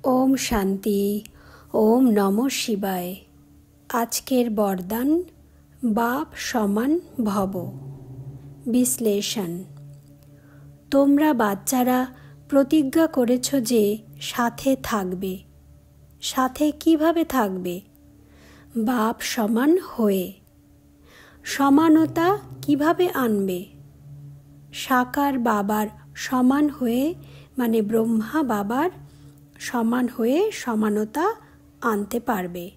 ওম শান্তি। ওম নমঃ শিবায়। আজকের বরদান বাপ সমান ভব। বিশ্লেষণ। তোমরা বাচ্চারা প্রতিজ্ঞা করেছ যে সাথে থাকবে। সাথে কিভাবে থাকবে? বাপ সমান হয়ে। সমানতা কিভাবে আনবে? সাকার বাবার সমান হয়ে, মানে ব্রহ্মা বাবার সমান হয়ে সমানতা আনতে পারবে।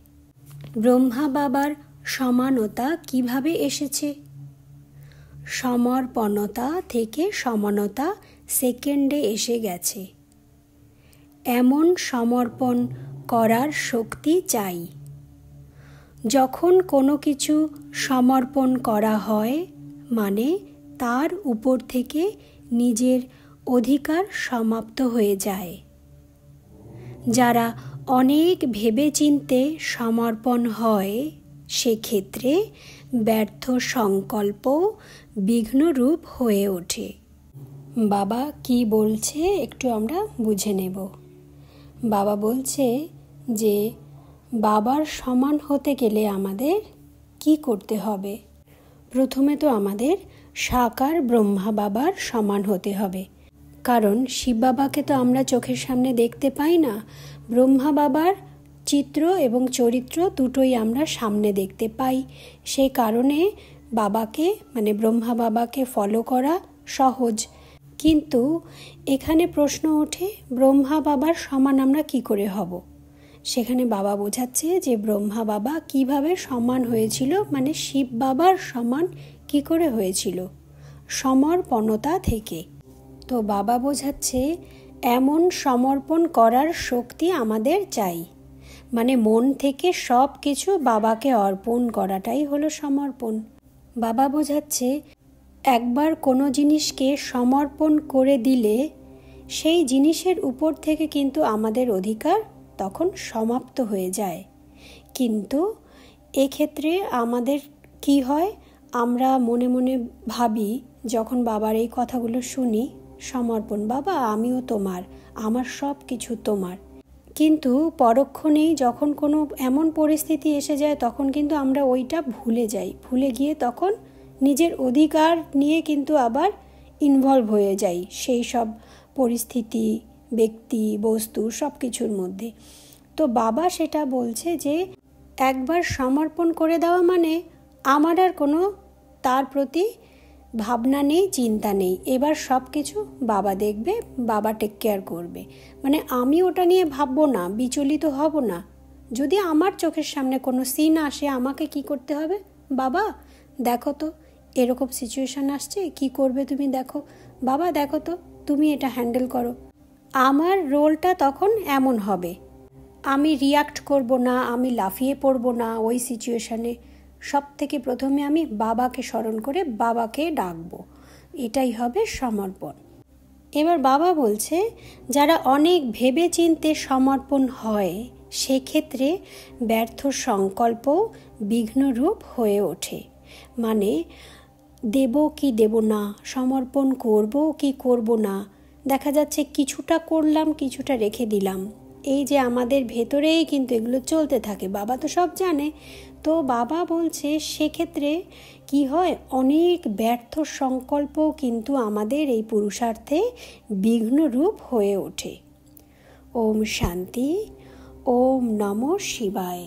ব্রহ্মা বাবার সমানতা কিভাবে এসেছে? সমর্পণতা থেকে সমানতা সেকেন্ডে এসে গেছে। এমন সমর্পণ করার শক্তি চাই। যখন কোনো কিছু সমর্পণ করা হয়, মানে তার উপর থেকে নিজের অধিকার সমাপ্ত হয়ে যায়। যারা অনেক ভেবেচিন্তে সমর্পণ হয়, সেক্ষেত্রে ব্যর্থ সংকল্প বিঘ্নরূপ হয়ে ওঠে। বাবা কি বলছে একটু আমরা বুঝে নেব। বাবা বলছে যে বাবার সমান হতে গেলে আমাদের কি করতে হবে? প্রথমে তো আমাদের সাকার ব্রহ্মা বাবার সমান হতে হবে। কারণ শিব বাবাকে তো আমরা চোখের সামনে দেখতে পাই না। ব্রহ্মা বাবার চিত্র এবং চরিত্র দুটোই আমরা সামনে দেখতে পাই। সেই কারণে বাবাকে, মানে ব্রহ্মা বাবাকে ফলো করা সহজ। কিন্তু এখানে প্রশ্ন ওঠে, ব্রহ্মা বাবার সমান আমরা কি করে হব? সেখানে বাবা বোঝাচ্ছে যে ব্রহ্মা বাবা কিভাবে সমান হয়েছিল, মানে শিব বাবার সমান কি করে হয়েছিল? সমর্পণতা থেকে। তো বাবা বোঝাচ্ছে এমন সমর্পণ করার শক্তি আমাদের চাই। মানে মন থেকে সব কিছু বাবাকে অর্পণ করাটাই হলো সমর্পণ। বাবা বোঝাচ্ছে একবার কোনো জিনিসকে সমর্পণ করে দিলে সেই জিনিসের উপর থেকে কিন্তু আমাদের অধিকার তখন সমাপ্ত হয়ে যায়। কিন্তু এক্ষেত্রে আমাদের কি হয়, আমরা মনে মনে ভাবি, যখন বাবার এই কথাগুলো শুনি, সমর্পণ বাবা আমিও তোমার, আমার সব কিছু তোমার। কিন্তু পরক্ষণেই যখন কোনো এমন পরিস্থিতি এসে যায়, তখন কিন্তু আমরা ওইটা ভুলে যাই। ভুলে গিয়ে তখন নিজের অধিকার নিয়ে কিন্তু আবার ইনভলভ হয়ে যাই সেই সব পরিস্থিতি, ব্যক্তি, বস্তু সব কিছুর মধ্যে। তো বাবা সেটা বলছে যে একবার সমর্পণ করে দেওয়া মানে আমার আর কোনো তার প্রতি ভাবনা নেই, চিন্তা নেই। এবার সব কিছু বাবা দেখবে, বাবা টেক কেয়ার করবে। মানে আমি ওটা নিয়ে ভাববো না, বিচলিত হব না। যদি আমার চোখের সামনে কোনো সিন আসে, আমাকে কি করতে হবে? বাবা দেখো তো এরকম সিচুয়েশান আসছে, কি করবে তুমি দেখো। বাবা দেখো তো তুমি এটা হ্যান্ডেল করো। আমার রোলটা তখন এমন হবে। আমি রিয়াক্ট করব না, আমি লাফিয়ে পড়ব না ওই সিচুয়েশানে। সব থেকে প্রথমে আমি বাবাকে স্মরণ করে বাবাকে ডাকবো। এটাই হবে সমর্পণ। এবার বাবা বলছে যারা অনেক ভেবে চিন্তে সমর্পণ হয়, সেক্ষেত্রে ব্যর্থ সংকল্প বিঘ্নরূপ হয়ে ওঠে। মানে দেব কি দেব না, সমর্পণ করব কি করব না, দেখা যাচ্ছে কিছুটা করলাম, কিছুটা রেখে দিলাম। এই যে আমাদের ভেতরেই কিন্তু এগুলো চলতে থাকে, বাবা তো সব জানে। তো বাবা বলছে সেক্ষেত্রে কি হয়, অনেক ব্যর্থ সংকল্প কিন্তু আমাদের এই পুরুষার্থে বিঘ্নরূপ হয়ে ওঠে। ওম শান্তি। ওম নমঃ শিবায়।